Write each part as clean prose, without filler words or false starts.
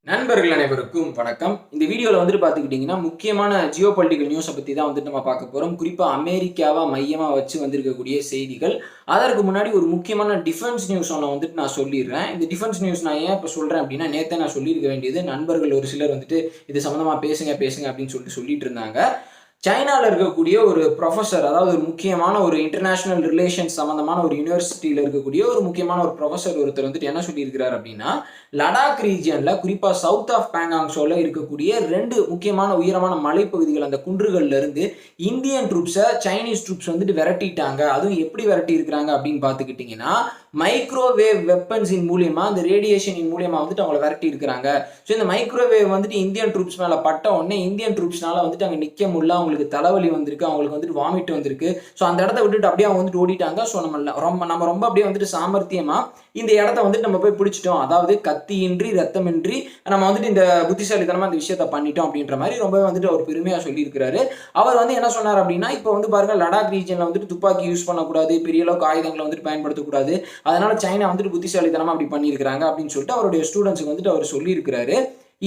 நண்பர்கள் அனைவருக்கும் வணக்கம். இந்த வீடியோவில் வந்துட்டு பார்த்துக்கிட்டிங்கன்னா முக்கியமான ஜியோ பொலிட்டிக்கல் நியூஸை பற்றி தான் வந்துட்டு நம்ம பார்க்க போகிறோம். குறிப்பாக அமெரிக்காவை மையமாக வச்சு வந்திருக்கக்கூடிய செய்திகள். அதற்கு முன்னாடி ஒரு முக்கியமான டிஃபென்ஸ் நியூஸ் ஒன்று வந்துட்டு நான் சொல்லிடுறேன். இந்த டிஃபென்ஸ் நியூஸ் நான் ஏன் இப்போ சொல்கிறேன் அப்படின்னா, நேற்றே நான் சொல்லியிருக்க வேண்டியது, நண்பர்கள் ஒரு சிலர் வந்துட்டு இது சம்மந்தமாக பேசுங்க அப்படின்னு சொல்லிட்டு இருந்தாங்க. சைனாவில் இருக்கக்கூடிய ஒரு ப்ரொஃபஸர், அதாவது ஒரு முக்கியமான ஒரு இன்டர்நேஷனல் ரிலேஷன்ஸ் சம்மந்தமான ஒரு யூனிவர்சிட்டியில் இருக்கக்கூடிய ஒரு முக்கியமான ஒரு ப்ரொஃபஸர் ஒருத்தர் வந்துட்டு என்ன சொல்லியிருக்கிறார் அப்படின்னா, லடாக் ரீஜியனில் குறிப்பாக சவுத் ஆஃப் பேங்காங்ஸோவில் இருக்கக்கூடிய 2 முக்கியமான உயரமான மலைப்பகுதிகள், அந்த குன்றுகள்ல இருந்து இந்தியன் ட்ரூப்ஸை சைனீஸ் ட்ரூப்ஸ் வந்துட்டு விரட்டிட்டாங்க. அதுவும் எப்படி விரட்டி இருக்கிறாங்க அப்படின்னு பார்த்துக்கிட்டிங்கன்னா, மைக்ரோவேவ் வெப்பன்ஸின் மூலியமா, அந்த ரேடியேஷனின் மூலியமா வந்துட்டு அவங்களை விரட்டி இருக்கிறாங்க. ஸோ இந்த மைக்ரோவேவ் வந்துட்டு இந்தியன் ட்ரூப்ஸ் மேலே பட்ட உடனே இந்தியன் ட்ரூப்ஸ்னால வந்துட்டு அங்கே நிற்க முடியல, அவங்களுக்கு தலைவலி வந்திருக்கு, அவங்களுக்கு வந்துட்டு வாமிட் வந்திருக்கு. ஸோ அந்த இடத்த விட்டுட்டு அப்படியே அவங்க வந்துட்டு ஓடிட்டாங்க. ஸோ நம்ம ரொம்ப அப்படியே வந்துட்டு சாமர்த்தியமா இந்த இடத்த வந்துட்டு நம்ம போய் பிடிச்சிட்டோம், அதாவது கத்தியின்றி ரத்தமின்றி நம்ம வந்துட்டு இந்த புத்திசாலித்தனமா இந்த விஷயத்த பண்ணிட்டோம் அப்படின்ற மாதிரி ரொம்பவே வந்துட்டு அவர் பெருமையா சொல்லியிருக்கிறாரு. அவர் வந்து என்ன சொன்னார் அப்படின்னா, இப்போ வந்து பாருங்க, லடாக் ரீஜன்ல வந்துட்டு துப்பாக்கி யூஸ் பண்ணக்கூடாது, பெரிய அளவுக்கு ஆயுதங்களை வந்துட்டு பயன்படுத்தக்கூடாது, அதனால சைனா வந்துட்டு புத்திசாலித்தனமா அப்படி பண்ணியிருக்கிறாங்க அப்படின்னு சொல்லிட்டு அவருடைய ஸ்டூடெண்ட்ஸுக்கு வந்துட்டு அவர் சொல்லியிருக்கிறாரு.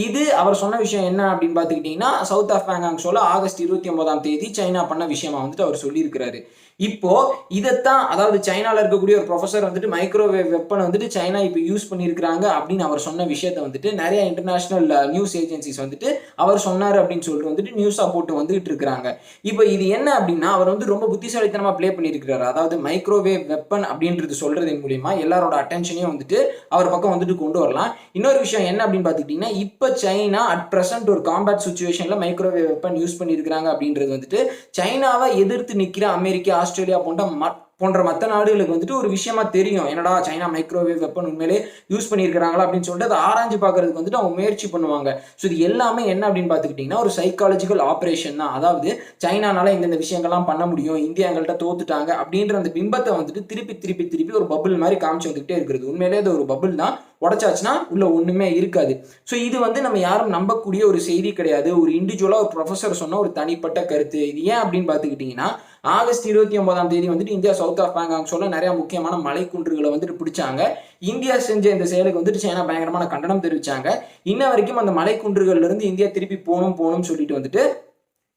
இது அவர் சொன்ன விஷயம் என்ன அப்படின்னு பார்த்துக்கிட்டிங்கன்னா, சவுத் ஆஃப் பேங்காங்ஸோல ஆகஸ்ட் 29ஆம் தேதி சைனா பண்ண விஷயமா வந்துட்டு அவர் சொல்லியிருக்கிறாரு. இப்போ இதைத்தான், அதாவது சைனால இருக்கக்கூடிய ஒரு ப்ரொஃபஸர் வந்துட்டு மைக்ரோவேவ் வெப்பன் வந்துட்டு சைனா இப்போ யூஸ் பண்ணியிருக்கிறாங்க அப்படின்னு அவர் சொன்ன விஷயத்த வந்துட்டு நிறைய இன்டர்நேஷனல் நியூஸ் ஏஜென்சிஸ் வந்துட்டு அவர் சொன்னார் அப்படின்னு சொல்லிட்டு வந்துட்டு நியூஸாக போட்டு வந்துகிட்டு இருக்கிறாங்க. இப்போ இது என்ன அப்படின்னா, அவர் வந்து ரொம்ப புத்திசாலித்தனமா ப்ளே பண்ணியிருக்கிறாரு. அதாவது மைக்ரோவேவ் வெப்பன் அப்படின்றது சொல்றதன் மூலியமா எல்லாரோட அட்டென்ஷனையும் வந்துட்டு அவர் பக்கம் வந்துட்டு கொண்டு வரலாம். இன்னொரு விஷயம் என்ன அப்படின்னு பார்த்துக்கிட்டிங்கன்னா, இப்போ சைனா அட் பிரசன்ட் ஒரு காம்பேட் சுச்சுவேஷன்ல மைக்ரோவேவ் வெப்பன் யூஸ் பண்ணியிருக்கிறாங்க அப்படின்றது வந்துட்டு சைனாவை எதிர்த்து நிற்கிற அமெரிக்கா, ஆஸ்திரேலியா போன்ற மற்ற நாடுகளுக்கு வந்துட்டு ஒரு விஷயமா தெரியும். என்னடா, சைனா மைக்ரோவேவ் வெப்பன் உண்மையிலே யூஸ் பண்ணியிருக்கிறாங்களா அப்படின்னு சொல்லிட்டு அதை ஆராய்ச்சி பார்க்கறதுக்கு வந்துட்டு அவங்க முயற்சி பண்ணுவாங்க. ஸோ இது எல்லாமே என்ன அப்படின்னு பார்த்துக்கிட்டிங்கன்னா, ஒரு சைக்காலஜிக்கல் ஆப்ரேஷன் தான். அதாவது சைனானால இந்த விஷயங்கள்லாம் பண்ண முடியும், இந்தியா எங்கள்கிட்ட தோத்துட்டாங்க அப்படின்ற அந்த பிம்பத்தை வந்துட்டு திருப்பி ஒரு பபுள் மாதிரி காமிச்சு வந்துகிட்டே இருக்கிறது. உண்மையிலே அது ஒரு பபுள் தான். உடைச்சாச்சுன்னா உள்ள ஒண்ணுமே இருக்காது. ஸோ இது வந்து நம்ம யாரும் நம்பக்கூடிய ஒரு செய்தி கிடையாது. ஒரு இண்டிவிஜுவலா ஒரு ப்ரொஃபஸர் சொன்ன ஒரு தனிப்பட்ட கருத்து. இது ஏன் அப்படின்னு பார்த்துக்கிட்டிங்கன்னா, ஆகஸ்ட் 29ஆம் தேதி வந்துட்டு இந்தியா சவுத் ஆஃப் பேங்காங்ஸோல நிறைய முக்கியமான மலைக்குன்றுகளை வந்துட்டு பிடிச்சாங்க. இந்தியா செஞ்ச இந்த செயலுக்கு வந்துட்டு சைனா பயங்கரமான கண்டனம் தெரிவிச்சாங்க. இன்ன வரைக்கும் அந்த மலைக்குன்றுகள்ல இருந்து இந்தியா திருப்பி போகணும்னு சொல்லிட்டு வந்துட்டு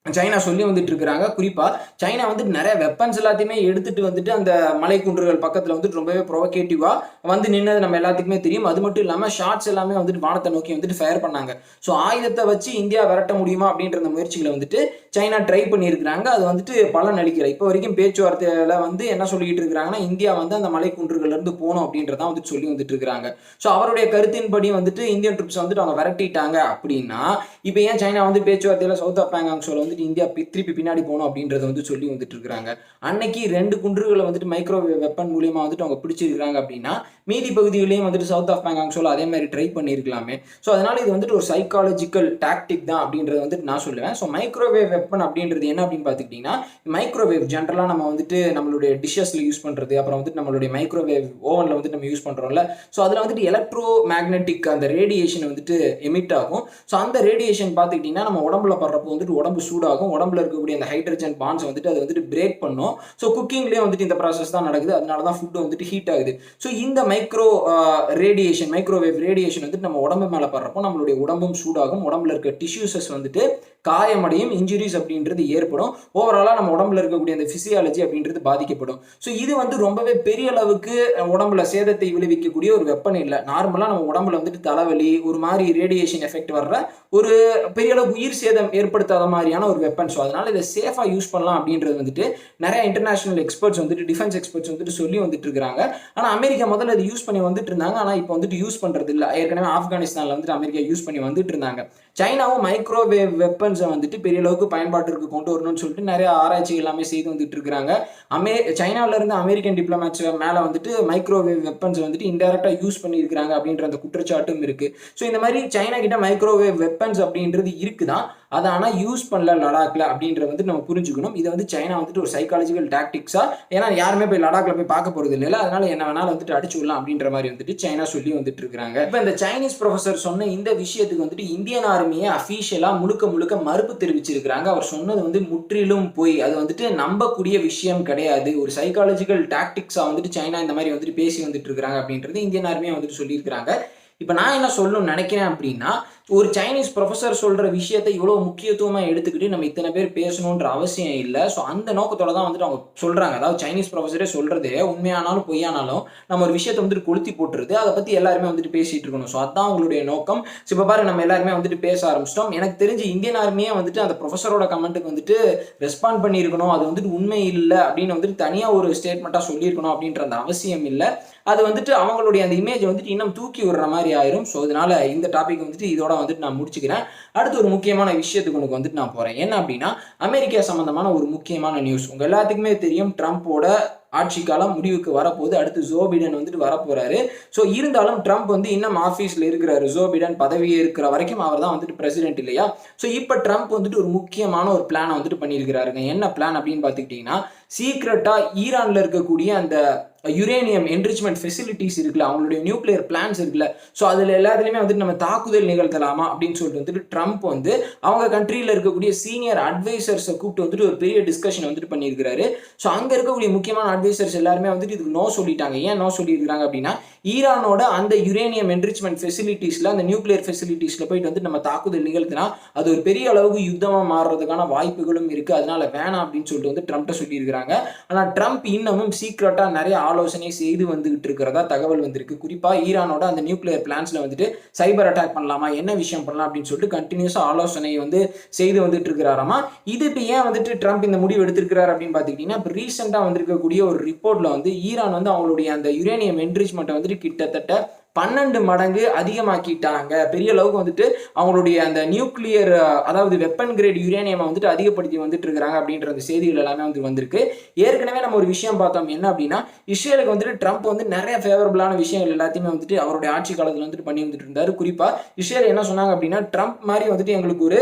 சைனா சொல்லி வந்துட்டு இருக்கிறாங்க. குறிப்பா சைனா வந்துட்டு நிறைய வெப்பன்ஸ் எல்லாத்தையுமே எடுத்துட்டு வந்துட்டு அந்த மலைக்குன்றுகள் பக்கத்துல வந்துட்டு ரொம்பவே ப்ரொவகேட்டிவா வந்து நின்னது நம்ம எல்லாத்துக்குமே தெரியும். அது மட்டும் இல்லாம ஷாட்ஸ் எல்லாமே வந்துட்டு வானத்தை நோக்கி வந்துட்டு ஃபயர் பண்ணாங்க. ஸோ ஆயுதத்தை வச்சு இந்தியா விரட்ட முடியுமா அப்படின்ற அந்த முயற்சிகளை வந்துட்டு சைனா ட்ரை பண்ணியிருக்கிறாங்க. அது வந்துட்டு பலன் அளிக்கல. இப்போ வரைக்கும் பேச்சுவார்த்தையில வந்து என்ன சொல்லிட்டு இருக்கிறாங்கன்னா, இந்தியா வந்து அந்த மலைக்குன்றுகள்ல இருந்து போகணும் அப்படின்றத வந்துட்டு சொல்லி வந்துட்டு இருக்கிறாங்க. ஸோ அவருடைய கருத்தின்படி வந்துட்டு இந்தியன் ட்ரூப்ஸ் வந்துட்டு அவங்க விரட்டிட்டாங்க அப்படின்னா, இப்போ ஏன் சைனா வந்து பேச்சுவார்த்தையில சவுத் ஆஃப் பேங்காங்ஸோல வந்துட்டு இந்தியா திருப்பி பின்னாடி போகணும் அப்படின்றத வந்து சொல்லி வந்துட்டு இருக்கிறாங்க. அன்னைக்கு 2 குன்றுகளை வந்துட்டு மைக்ரோவேவ் வெப்பன் மூலியமா வந்துட்டு அவங்க பிடிச்சிருக்காங்க அப்படின்னா, மீதி பகுதிகளையும் வந்துட்டு சவுத் ஆஃப் பேங்காங்ஸோல அதே மாதிரி ட்ரை பண்ணியிருக்கலாமே. ஸோ அதனால இது வந்துட்டு ஒரு சைக்காலஜிக்கல் டாக்டிக் தான் அப்படின்றத வந்துட்டு நான் சொல்லுவேன். ஸோ மைக்ரோவேவ் வெப்பன் அப்படின்றது என்ன அப்படின்னு பார்த்துக்கிட்டிங்கன்னா, மைக்ரோவேவ் ஜென்ரலாக நம்ம வந்துட்டு நம்மளுடைய டிஷ்ஷஸ்ல யூஸ் பண்ணுறது, அப்புறம் வந்துட்டு நம்மளுடைய மைக்ரோவேவ் ஓவனில் வந்துட்டு நம்ம யூஸ் பண்ணுறோம்ல. ஸோ அதில் வந்துட்டு எலக்ட்ரோ மேக்னெட்டிக் அந்த ரேடியேஷன் வந்துட்டு எமிட் ஆகும். ஸோ அந்த ரேடியேஷன் பார்த்துக்கிட்டிங்கன்னா நம்ம உடம்புல படுறப்போ வந்துட்டு உடம்பு சூடாகும். உடம்புல இருக்கக்கூடிய அந்த ஹைட்ரஜன் பாண்ட்ஸ் வந்துட்டு அது வந்துட்டு பிரேக் பண்ணும். ஸோ குக்கிங்லேயே வந்துட்டு இந்த ப்ராசஸ் தான் நடக்குது. அதனால தான் ஃபுட்டு வந்துட்டு ஹீட் ஆகுது. ஸோ இந்த மைக்ரோவேவ் ரேடியேஷன் வந்துட்டு நம்ம உடம்பு மேலே படுறப்போ நம்மளுடைய உடம்பும் சூடாகும். உடம்புல இருக்க டிஷ்யூஸஸ் வந்துட்டு காயமடையும், இன்ஜுரிஸ் அப்படின்றது ஏற்படும். ஓவராலாக நம்ம உடம்புல இருக்கக்கூடிய அந்த பிசியாலஜி அப்படின்றது பாதிக்கப்படும். ஸோ இது வந்து ரொம்பவே பெரிய அளவுக்கு உடம்புல சேதத்தை விளைவிக்கக்கூடிய ஒரு வெப்பன் இல்லை. நார்மலாக நம்ம உடம்புல வந்துட்டு தலைவலி, ஒரு மாதிரி ரேடியேஷன் எஃபெக்ட் வர்ற ஒரு பெரிய அளவுக்கு உயிர் சேதம் ஏற்படுத்தாத மாதிரியான ஒரு வெப்பன். ஸோ அதனால இதை சேஃபாக யூஸ் பண்ணலாம் அப்படின்றது வந்துட்டு நிறைய இன்டர்நேஷனல் எக்ஸ்பர்ட்ஸ் வந்துட்டு, டிஃபென்ஸ் எக்ஸ்பர்ட்ஸ் வந்துட்டு சொல்லி வந்துட்டு இருக்காங்க. ஆனால் அமெரிக்கா முதல்ல அது யூஸ் பண்ணி வந்துட்டு இருந்தாங்க. ஆனால் இப்போ வந்துட்டு யூஸ் பண்ணுறது இல்லை. ஏற்கனவே ஆப்கானிஸ்தானில் வந்துட்டு அமெரிக்கா யூஸ் பண்ணி வந்துட்டு இருந்தாங்க. சைனாவும் மைக்ரோவேவ் வெப்பன்ஸை வந்துட்டு பெரிய அளவுக்கு பயன்பாட்டிற்கு கொண்டு வரணும்னு சொல்லிட்டு நிறைய ஆராய்ச்சி எல்லாமே செய்து வந்துட்டு இருக்கிறாங்க. சைனால இருந்து அமெரிக்கன் டிப்ளமேட்ஸ் மேல வந்துட்டு மைக்ரோவேவ் வெப்பன்ஸ் வந்துட்டு இன்டைரக்டா யூஸ் பண்ணியிருக்கிறாங்க அப்படின்ற அந்த குற்றச்சாட்டும் இருக்கு. ஸோ இந்த மாதிரி சைனா கிட்ட மைக்ரோவேவ் வெப்பன்ஸ் அப்படின்றது இருக்குதான். அதை ஆனால் யூஸ் பண்ணல லடாக்ல அப்படின்ற வந்து நம்ம புரிஞ்சுக்கணும். இதை வந்து சைனா வந்துட்டு ஒரு சைக்காலஜிக்கல் டாக்டிக்ஸா, ஏன்னா யாருமே போய் லடாக்ல போய் பார்க்க போறது இல்லை, அதனால என்ன வேணாலும் வந்துட்டு அடிச்சு விடலாம் அப்படின்ற மாதிரி வந்துட்டு சைனா சொல்லி வந்துட்டு இருக்காங்க. இப்போ இந்த சைனீஸ் ப்ரொஃபசர் சொன்ன இந்த விஷயத்துக்கு வந்துட்டு இந்தியன் ஆர்மியை அஃபீஷியலா முழுக்க முழுக்க மறுப்பு தெரிவிச்சிருக்காங்க. அவர் சொன்னது வந்து முற்றிலும் போய், அது வந்துட்டு நம்பக்கூடிய விஷயம் கிடையாது, ஒரு சைக்காலஜிக்கல் டாக்டிக்ஸா வந்துட்டு சைனா இந்த மாதிரி வந்துட்டு பேசி வந்துட்டு இருக்காங்க அப்படின்றது இந்தியன் ஆர்மியை வந்துட்டு சொல்லியிருக்காங்க. இப்போ நான் என்ன சொல்லணும்னு நினைக்கிறேன் அப்படின்னா, ஒரு சைனீஸ் ப்ரொஃபசர் சொல்ற விஷயத்தை இவ்வளவு முக்கியத்துவமா எடுத்துக்கிட்டு நம்ம இத்தனை பேர் பேசணுன்ற அவசியம் இல்லை. ஸோ அந்த நோக்கத்தோட தான் வந்துட்டு அவங்க சொல்றாங்க. அதாவது சைனீஸ் ப்ரொஃபஸரே சொல்றதே உண்மையானாலும் பொய்யானாலும் நம்ம ஒரு விஷயத்தை வந்துட்டு கொளுத்தி போட்டுருது, அதை பத்தி எல்லாருமே வந்துட்டு பேசிட்டு இருக்கணும். ஸோ அதான் அவங்களுடைய நோக்கம். ஸோ இப்போ பாரு, நம்ம எல்லாருமே வந்துட்டு பேச ஆரம்பிச்சிட்டோம். எனக்கு தெரிஞ்சு இந்தியன் ஆர்மியே வந்துட்டு அந்த ப்ரொஃபஸரோட கமெண்ட்டுக்கு வந்துட்டு ரெஸ்பாண்ட் பண்ணியிருக்கணும். அது வந்துட்டு உண்மை இல்லை அப்படின்னு வந்துட்டு தனியாக ஒரு ஸ்டேட்மெண்ட்டாக சொல்லியிருக்கணும் அப்படின்ற அந்த அவசியம் இல்லை. அது வந்துட்டு அவங்களுடைய அந்த இமேஜ் வந்துட்டு இன்னும் தூக்கி விடுற மாதிரி ஆயிரும். ஸோ அதனால இந்த டாபிக் வந்துட்டு இதோட வந்துட்டு நான் முடிச்சுக்கிறேன். அடுத்து ஒரு முக்கியமான விஷயத்துக்கு உனக்கு வந்துட்டு நான் போறேன். என்ன அப்படின்னா, அமெரிக்கா சம்பந்தமான ஒரு முக்கியமான நியூஸ். உங்க எல்லாத்துக்குமே தெரியும், ட்ரம்ப்போட ஆட்சி காலம் முடிவுக்கு வரப்போகுது. அடுத்து ஜோ பிடன் வந்துட்டு வரப்போறாரு. ஸோ இருந்தாலும் ட்ரம்ப் வந்து இன்னும் ஆஃபீஸில் இருக்கிறாரு. ஜோ பிடன் பதவியே இருக்கிற வரைக்கும் அவர் தான் வந்துட்டு பிரசிடென்ட் இல்லையா? ஸோ இப்போ ட்ரம்ப் வந்துட்டு ஒரு முக்கியமான ஒரு பிளானை வந்துட்டு பண்ணியிருக்கிறாருங்க. என்ன பிளான் அப்படின்னு பார்த்துக்கிட்டிங்கன்னா, சீக்ரெட்டா ஈரான்ல இருக்கக்கூடிய அந்த யுரேனியம் என்ரிச்மெண்ட் ஃபெசிலிட்டிஸ் இருக்குல்ல, அவங்களுடைய நியூக்ளியர் பிளான்ஸ் இருக்குல்ல, ஸோ அதில் எல்லாத்துலேயுமே வந்துட்டு நம்ம தாக்குதல் நிகழ்த்தலாமா அப்படின்னு சொல்லிட்டு வந்துட்டு ட்ரம்ப் வந்து அவங்க கண்ட்ரியில் இருக்கக்கூடிய சீனியர் அட்வைசர்ஸை கூப்பிட்டு வந்துட்டு ஒரு பெரிய டிஸ்கஷன் வந்துட்டு பண்ணியிருக்கிறாரு. ஸோ அங்கே இருக்கக்கூடிய முக்கியமான அட்வைசர்ஸ் எல்லாருமே வந்துட்டு இதுக்கு நோ சொல்லிட்டாங்க. ஏன் நோ சொல்லியிருக்கிறாங்க அப்படின்னா, ஈரானோட அந்த யுரேனியம் என்ரிச்மெண்ட் ஃபெசிலிட்டிஸில், அந்த நியூக்ளியர் ஃபெசிலிட்டிஸில் போயிட்டு வந்து நம்ம தாக்குதல் நிகழ்த்தினா அது ஒரு பெரிய அளவுக்கு யுத்தமாக மாறுறதுக்கான வாய்ப்புகளும் இருக்குது, அதனால வேணாம் அப்படின்னு சொல்லிட்டு வந்து ட்ரம்ப்ட சொல்லியிருக்கிறாங்க. ஆனால் ட்ரம்ப் இன்னமும் சீக்ரெட்டாக நிறைய ஆலோசனை செய்து வந்துகிட்டு இருக்கிறதா தகவல் வந்திருக்கு. குறிப்பா ஈரானோட அந்த நியூக்ளியர் பிளான்ஸ்ல வந்துட்டு சைபர் அட்டாக் பண்ணலாமா, என்ன விஷயம் பண்ணலாம் அப்படின்னு சொல்லிட்டு கண்டினியூஸா ஆலோசனை வந்து செய்து வந்துட்டு இருக்கிறாராமா. இது இப்போ ஏன் வந்துட்டு ட்ரம்ப் இந்த முடிவு எடுத்திருக்கிறார் அப்படின்னு பாத்துக்கிட்டீங்கன்னா, இப்போ ரீசெண்டா வந்திருக்கக்கூடிய ஒரு ரிப்போர்ட்ல வந்து ஈரான் வந்து அவங்களுடைய அந்த யுரேனியம் என்ரிச்மெண்ட் வந்துட்டு கிட்டத்தட்ட 12 மடங்கு அதிகமாக்கிட்டாங்க. பெரிய அளவுக்கு வந்துட்டு அவங்களுடைய அந்த நியூக்ளியர், அதாவது வெப்பன் கிரேட் யுரேனியம் வந்துட்டு அதிகப்படுத்தி வந்துட்டு இருக்காங்க அப்படின்ற அந்த செய்திகள் எல்லாமே வந்து வந்திருக்கு. ஏற்கனவே நம்ம ஒரு விஷயம் பார்த்தோம். என்ன அப்படின்னா, இஸ்ரேலுக்கு வந்துட்டு ட்ரம்ப் வந்து நிறைய ஃபேவரபிளான விஷயங்கள் எல்லாத்தையுமே வந்துட்டு அவருடைய ஆட்சி காலத்தில் வந்துட்டு பண்ணி வந்துட்டு இருந்தாரு. குறிப்பா இஸ்ரேல் என்ன சொன்னாங்க அப்படின்னா, ட்ரம்ப் மாதிரி வந்துட்டு எங்களுக்கு ஒரு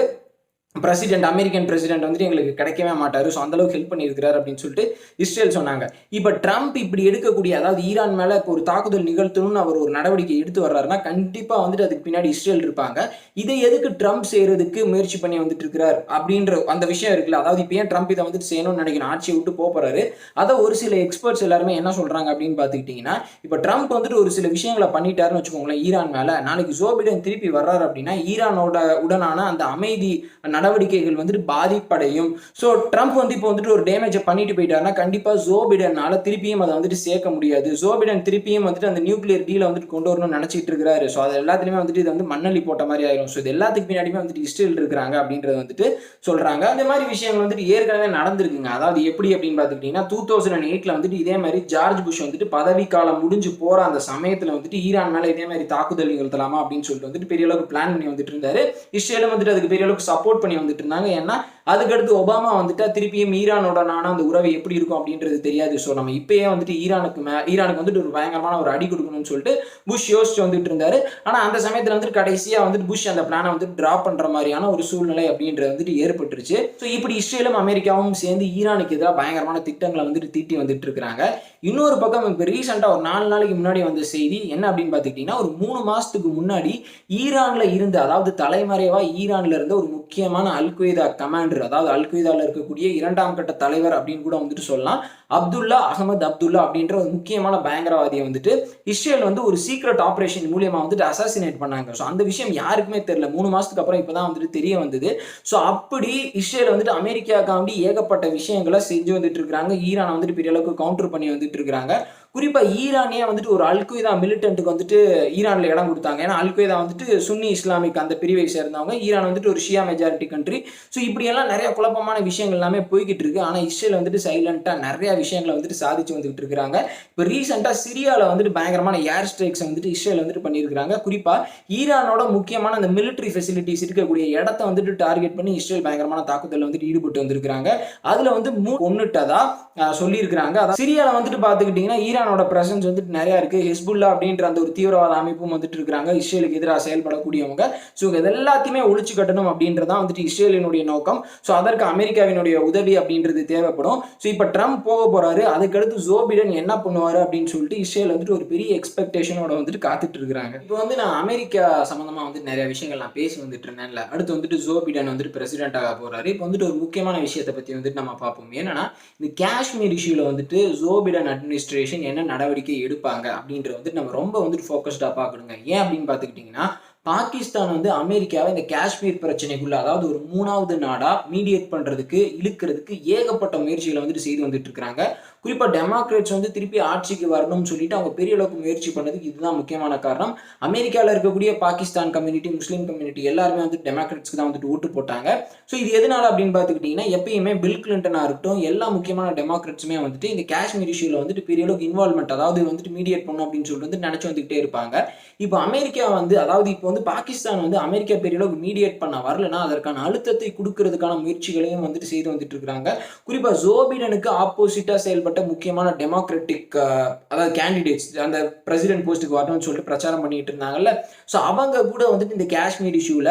பிரசிடென்ட், அமெரிக்கன் பிரசிடென்ட் வந்துட்டு எங்களுக்கு கிடைக்கவே மாட்டாரு, ஸோ அந்த அளவுக்கு ஹெல்ப் பண்ணியிருக்கிறார் அப்படின்னு சொல்லிட்டு இஸ்ரேல் சொன்னாங்க. இப்போ ட்ரம்ப் இப்படி எடுக்கக்கூடிய, அதாவது ஈரான் மேலே இப்போ ஒரு தாக்குதல் நிகழ்த்தணும்னு அவர் ஒரு நடவடிக்கை எடுத்து வர்றாருன்னா கண்டிப்பாக வந்துட்டு அதுக்கு பின்னாடி இஸ்ரேல் இருப்பாங்க. இதை எதுக்கு ட்ரம்ப் செய்யறதுக்கு முயற்சி பண்ணி வந்துட்டு இருக்கிறார் அப்படின்ற அந்த விஷயம் இருக்குல்ல, அதாவது இப்போ ஏன் ட்ரம்ப் இதை வந்துட்டு செய்யணும்னு நினைக்கணும், ஆட்சியை விட்டு போறாரு. அதை ஒரு சில எக்ஸ்பர்ட்ஸ் எல்லாருமே என்ன சொல்றாங்க அப்படின்னு பார்த்துக்கிட்டிங்கன்னா, இப்போ ட்ரம்ப் வந்துட்டு ஒரு சில விஷயங்களை பண்ணிட்டாருன்னு வச்சுக்கோங்களேன் ஈரான் மேலே, நாளைக்கு ஜோ பிடன் திருப்பி வர்றாரு அப்படின்னா ஈரானோட உடனான அந்த அமைதி நடவடிக்கைகள் வந்துட்டு பாதிப்படையும். ஸோ ட்ரம்ப் வந்து இப்போ வந்துட்டு ஒரு டேமேஜை பண்ணிட்டு போயிட்டாருன்னா கண்டிப்பாக ஜோ பிடனால திருப்பியும் அதை வந்துட்டு சேர்க்க முடியாது. ஜோ பிடன் திருப்பியும் வந்துட்டு அந்த நியூக்ளியர் டீலை வந்துட்டு கொண்டு வரணும்னு நினைச்சிட்டு இருக்கிறாரு. ஸோ அது எல்லாத்துலேயுமே வந்துட்டு இது வந்து மண்ணள்ளி போட்ட மாதிரி ஆயிரும். ஸோ இது எல்லாத்துக்கு பின்னாடியுமே வந்துட்டு இஸ்ரேல் இருக்கிறாங்க அப்படின்றது வந்துட்டு சொல்றாங்க. இந்த மாதிரி விஷயங்கள் வந்துட்டு ஏற்கனவே நடந்திருக்குங்க. அதாவது எப்படி அப்படின்னு பார்த்துக்கிட்டீங்கன்னா, 2008 வந்துட்டு இதே மாதிரி ஜார்ஜ் புஷ் வந்துட்டு பதவி காலம் முடிஞ்சு போற அந்த சமயத்தில் வந்துட்டு ஈரான் மேலே இதே மாதிரி தாக்குதல் நிகழ்த்தலாமா அப்படின்னு சொல்லிட்டு வந்துட்டு பெரிய அளவுக்கு பிளான் பண்ணி வந்துட்டு இருந்தாரு. இஸ்ரேலும் வந்துட்டு அதுக்கு பெரிய அளவுக்கு சப்போர்ட் பண்ணி வந்துட்டு இருந்தாங்க. ஏன்னா அதுக்கடுத்து ஒபாமா வந்துட்டா திருப்பியும் ஈரானோட அந்த உறவு எப்படி இருக்கும் அப்படின்றது தெரியாது. ஸோ நம்ம இப்பயே வந்துட்டு ஈரானுக்கு வந்துட்டு ஒரு பயங்கரமான ஒரு அடி கொடுக்கணும்னு சொல்லிட்டு புஷ் யோசிச்சு வந்துட்டு இருந்தாரு. ஆனால் அந்த சமயத்தில் வந்துட்டு கடைசியாக வந்துட்டு புஷ் அந்த பிளானை வந்துட்டு டிராப் பண்ற மாதிரியான ஒரு சூழ்நிலை அப்படின்றது வந்துட்டு ஏற்பட்டுருச்சு. ஸோ இப்படி இஸ்ரேலும் அமெரிக்காவும் சேர்ந்து ஈரானுக்கு எதிராக பயங்கரமான திட்டங்களை வந்துட்டு தீட்டி வந்துட்டு இருக்கிறாங்க. இன்னொரு பக்கம் இப்போ ரீசெண்டாக ஒரு 4 நாளைக்கு முன்னாடி வந்த செய்தி என்ன அப்படின்னு பார்த்துக்கிட்டிங்கன்னா, ஒரு 3 மாசத்துக்கு முன்னாடி ஈரான்ல இருந்து, அதாவது தலைமறைவா ஈரான்ல இருந்த ஒரு முக்கியமான அல்கொய்தா கமாண்டர், அதாவது அல்கொய்தால இருக்கக்கூடிய 2ஆம் கட்ட தலைவர் அப்படின்னு கூட வந்துட்டு சொல்லலாம், அப்துல்லா அகமது அப்துல்லா அப்படின்ற ஒரு முக்கியமான பயங்கரவாதியை வந்துட்டு இஸ்ரேல் வந்து ஒரு சீக்ரெட் ஆபரேஷன் மூலியமா வந்துட்டு அசாசினேட் பண்ணாங்க. ஸோ அந்த விஷயம் யாருக்குமே தெரியல. 3 மாசத்துக்கு அப்புறம் இப்பதான் வந்துட்டு தெரிய வந்தது. ஸோ அப்படி இஸ்ரேல் வந்துட்டு அமெரிக்காவுக்காண்டி ஏகப்பட்ட விஷயங்களை செஞ்சு வந்துட்டு இருக்காங்க. ஈரானை வந்துட்டு பெரிய அளவுக்கு கவுண்டர் பண்ணி வந்துட்டு இருக்காங்க. குறிப்பா ஈரானே வந்துட்டு ஒரு அல்கொய்தா மிலிட்டன்ட்டுக்கு வந்துட்டு ஈரான்ல இடம் கொடுத்தாங்க. ஏன்னா அல்கொய்தா வந்துட்டு சுன்னி இஸ்லாமிக் அந்த பிரிவை சேர்ந்தவங்க, ஈரான் வந்துட்டு ஒரு ஷியா மெஜாரிட்டி கண்ட்ரி. ஸோ இப்படியெல்லாம் நிறைய குழப்பமான விஷயங்கள் எல்லாமே போய்கிட்டு இருக்கு. ஆனால் இஸ்ரேல் வந்துட்டு சைலண்டா நிறைய விஷயங்களை வந்துட்டு சாதிச்சு வந்துட்டு இருக்காங்க. இப்போ ரீசெண்டா சிரியாவில் வந்துட்டு பயங்கரமான ஏர் ஸ்ட்ரைக்ஸ் வந்துட்டு இஸ்ரேல் வந்துட்டு பண்ணியிருக்காங்க. குறிப்பா ஈரானோட முக்கியமான அந்த மிலிட்டரி ஃபெசிலிட்டிஸ் இருக்கக்கூடிய இடத்த வந்துட்டு டார்கெட் பண்ணி இஸ்ரேல் பயங்கரமான தாக்குதல் வந்துட்டு ஈடுபட்டு வந்திருக்காங்க. அதுல வந்து கொன்னுட்டதா சொல்லியிருக்கிறாங்க. சிரியாவில் வந்துட்டு பார்த்துக்கிட்டீங்கன்னா ஈரானோட பிரசன்ஸ் வந்துட்டு நிறையா இருக்குது. ஹிஸ்புல்லா அப்படின்ற அந்த ஒரு தீவிரவாத அமைப்பும் வந்துட்டு இருக்கிறாங்க, இஸ்ரேலுக்கு எதிராக செயல்படக்கூடியவங்க. ஸோ இது எல்லாத்தையுமே ஒழிச்சு கட்டணும் அப்படின்றதான் வந்துட்டு இஸ்ரேலினுடைய நோக்கம். ஸோ அதற்கு அமெரிக்காவினுடைய உதவி அப்படின்றது தேவைப்படும். ஸோ இப்போ ட்ரம்ப் போக போறாரு, அதுக்கடுத்து ஜோ பிடன் என்ன பண்ணுவாரு அப்படின்னு சொல்லிட்டு இஸ்ரேல் வந்துட்டு ஒரு பெரிய எக்ஸ்பெக்டேஷனோட வந்துட்டு காத்துட்டு இருக்கிறாங்க. இப்போ வந்து நான் அமெரிக்கா சம்பந்தமா வந்துட்டு நிறைய விஷயங்கள் நான் பேசி வந்துட்டு இருந்தேன்ல, அடுத்து வந்துட்டு ஜோ பிடன் வந்துட்டு பிரசிடென்ட் ஆக போறாரு. இப்போ வந்துட்டு ஒரு முக்கியமான விஷயத்தை பத்தி வந்துட்டு நம்ம பார்ப்போம். என்னன்னா, இந்த காஷ்மீர் இஷ்யூல வந்துட்டு ஜோ பிடன் அட்மினிஸ்ட்ரேஷன் என்ன நடவடிக்கை எடுப்பாங்க அப்படின்ற வந்துட்டு நம்ம ரொம்ப வந்துட்டு ஃபோக்கஸ்டா பார்க்கணுங்க. ஏன் அப்படின்னு பார்த்துக்கிட்டிங்கன்னா, பாகிஸ்தான் வந்து அமெரிக்காவை இந்த காஷ்மீர் பிரச்சனைக்குள்ள, அதாவது ஒரு 3வது நாடா மீடியேட் பண்றதுக்கு, இழுக்கிறதுக்கு ஏகப்பட்ட முயற்சிகளை வந்துட்டு செய்து வந்துட்டு இருக்காங்க. குறிப்பா டெமோக்ராட்ஸ் வந்து திருப்பி ஆட்சிக்கு வரணும்னு சொல்லிட்டு அவங்க பெரிய அளவுக்கு முயற்சி பண்ணதுக்கு இதுதான் முக்கியமான காரணம். அமெரிக்காவில் இருக்கக்கூடிய பாகிஸ்தான் கம்யூனிட்டி, முஸ்லீம் கம்யூனிட்டி எல்லாருமே வந்து டெமோக்ராட்ஸ்க்கு தான் வந்துட்டு ஓட்டு போட்டாங்க. ஸோ இது எதனால அப்படின்னு பார்த்துக்கிட்டிங்கன்னா, எப்பயுமே பில் கிளின்டனா இருக்கட்டும், எல்லா முக்கியமான டெமோக்ராட்ஸுமே வந்துட்டு இந்த காஷ்மீர் இஷ்யூல வந்துட்டு பெரிய அளவுக்கு இன்வால்மெண்ட், அதாவது வந்துட்டு மீடியேட் பண்ணும் அப்படின்னு சொல்லிட்டு வந்து நினைச்சு வந்துகிட்டே இருப்பாங்க. இப்போ அமெரிக்கா வந்து, அதாவது இப்போ வந்து பாகிஸ்தான் வந்து அமெரிக்கா பெரிய அளவுக்கு மீடியேட் பண்ண வரலன்னா அதற்கான அழுத்தத்தை கொடுக்கறதுக்கான முயற்சிகளையும் வந்துட்டு செய்து வந்துட்டு இருக்காங்க. குறிப்பா ஜோ பிடனுக்கு ஆப்போசிட்டா செயல்பட்ட முக்கியமான டெமோக்ராட்டிக் அதாவது கேண்டிடேட்ஸ் அந்த பிரசிடென்ட் போஸ்ட்டுக்கு வரணும்னு சொல்லிட்டு பிரச்சாரம் பண்ணிட்டு இருந்தாங்கல்ல, ஸோ அவங்க கூட வந்துட்டு இந்த காஷ்மீர் இஷ்யூல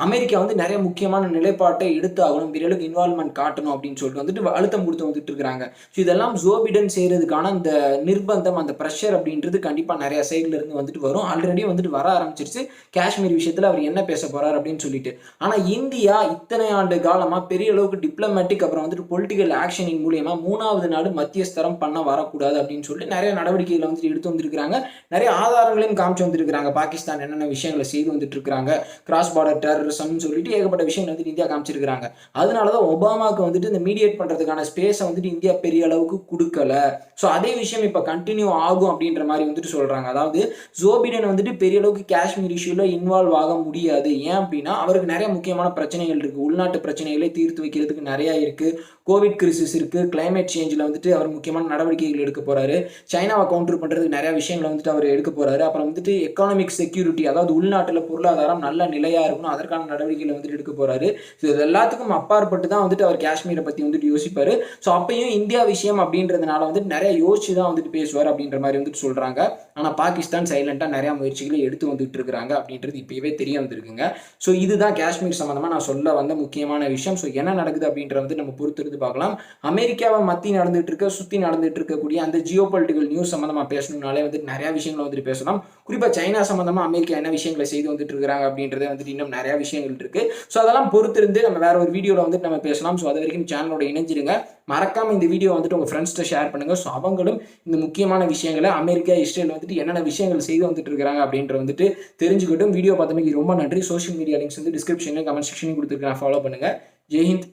அமெரிக்கா வந்து நிறைய முக்கியமான நிலைப்பாட்டை எடுத்து ஆகணும், பெரிய அளவுக்கு இன்வால்மெண்ட் காட்டணும் அப்படின்னு சொல்லிட்டு வந்துட்டு அழுத்தம் கொடுத்து வந்துட்டு இருக்கிறாங்க. ஸோ இதெல்லாம் ஜோ பிடன் செய்யறதுக்கான அந்த நிர்பந்தம், அந்த ப்ரெஷர் அப்படின்றது கண்டிப்பாக நிறைய சைட்ல இருந்து வந்துட்டு வரும். ஆல்ரெடி வந்துட்டு வர ஆரம்பிச்சிருச்சு காஷ்மீர் விஷயத்தில் அவர் என்ன பேச போறார் அப்படின்னு சொல்லிட்டு. ஆனால் இந்தியா இத்தனை ஆண்டு காலமாக பெரிய அளவுக்கு டிப்ளமேட்டிக் அப்புறம் வந்துட்டு பொலிட்டிக்கல் ஆக்ஷனின் மூலியமா 3வது நாடு மத்தியஸ்தரம் பண்ண வரக்கூடாது அப்படின்னு சொல்லிட்டு நிறைய நடவடிக்கைகளை வந்துட்டு எடுத்து வந்திருக்கிறாங்க. நிறைய ஆதாரங்களையும் காமிச்சு வந்திருக்கிறாங்க. பாகிஸ்தான் என்னென்ன விஷயங்களை செய்து வந்துட்டு இருக்காங்க, கிராஸ் பார்டர் டெரரிசம் சொல்லிட்டு ஏகப்பட்ட விஷயம் வந்து இந்தியா காமிச்சிருக்காங்க. அதனாலதான் ஒபாமாக்கு வந்துட்டு இந்த மீடியேட் பண்றதுக்கான ஸ்பேஸை வந்துட்டு இந்தியா பெரிய அளவுக்கு கொடுக்கல. ஸோ அதே விஷயம் இப்ப கண்டினியூ ஆகும் அப்படின்ற மாதிரி வந்துட்டு சொல்றாங்க. அதாவது ஜோ பிடன் வந்துட்டு பெரிய அளவுக்கு காஷ்மீர் இஷ்யூல இன்வால்வ் ஆக முடியாது. ஏன் அப்படின்னா அவருக்கு நிறைய முக்கியமான பிரச்சனைகள் இருக்கு, உள்நாட்டு பிரச்சனைகளை தீர்த்து வைக்கிறதுக்கு நிறைய இருக்கு, கோவிட் கிரைசிஸ் இருக்கு, கிளைமேட் சேஞ்சில் வந்துட்டு அவர் முக்கியமான நடவடிக்கைகள் எடுக்க போறாரு, சைனாவை கவுண்டர் பண்றதுக்கு நிறைய விஷயங்களை வந்துட்டு அவர் எடுக்க போறாரு, அப்புறம் வந்துட்டு எக்கானமிக் செக்யூரிட்டி, அதாவது உள்நாட்டில் பொருளாதாரம் நல்ல நிலையா இருக்கணும், அதற்கான நடவடிக்கைகளை வந்துட்டு எடுக்க போறாரு. ஸோ இது எல்லாத்துக்கும் அப்பாற்பட்டு தான் வந்துட்டு அவர் காஷ்மீரை பத்தி வந்துட்டு யோசிப்பாரு. ஸோ அப்பயும் இந்தியா விஷயம் அப்படின்றதுனால வந்துட்டு நிறைய யோசிச்சு தான் வந்துட்டு பேசுவார் அப்படின்ற மாதிரி வந்துட்டு சொல்றாங்க. ஆனா பாகிஸ்தான் சைலண்டா நிறைய முயற்சிகளை எடுத்து வந்துட்டு இருக்காங்க அப்படின்றது இப்பவே தெரிய வந்திருக்குங்க. ஸோ இதுதான் காஷ்மீர் சம்பந்தமா நான் சொல்ல வந்த முக்கியமான விஷயம். ஸோ என்ன நடக்குது அப்படின்ற வந்து நம்ம பொறுத்து பார்க்கலாம். அமெரிக்காவை மத்தி நடந்துட்டு இருக்க, சுத்தி நடந்துட்டு இருக்கக்கூடிய அந்த ஜியோ பொலிட்டிக்கல் நியூஸ் சம்பந்தமா பேசணும்னாலே வந்துட்டு நிறைய விஷயங்களை வந்துட்டு பேசலாம். குறிப்பா சைனா சம்பந்தமா அமெரிக்கா என்ன விஷயங்களை செய்து வந்துட்டு இருக்காங்க அப்படின்றத வந்துட்டு இன்னும் நிறைய விஷயங்கள் இருக்கு. ஸோ அதெல்லாம் பொறுத்திருந்து நம்ம வேற ஒரு வீடியோல வந்துட்டு நம்ம பேசலாம். ஸோ அது வரைக்கும் சேனலோட இணைஞ்சிருங்க. மறக்காம இந்த வீடியோ வந்துட்டு உங்க ஃப்ரெண்ட்ஸ்ட்ட ஷேர் பண்ணுங்க. ஸோ அவங்களும் இந்த முக்கியமான விஷயங்களை, அமெரிக்கா இஸ்ரேல் வந்துட்டு என்னென்ன விஷயங்கள் செய்து வந்துட்டு இருக்காங்க அப்படின்ற வந்துட்டு தெரிஞ்சுக்கிட்டும். வீடியோ பார்த்தமைக்கு ரொம்ப நன்றி. சோஷியல் மீடியா லிங்க்ஸ் வந்து டிஸ்கிரிப்ஷன்லையும் கமெண்ட் செக்ஷன்லையும் கொடுத்துருக்கேன், ஃபாலோ பண்ணுங்க. ஜெய்ஹிந்த்.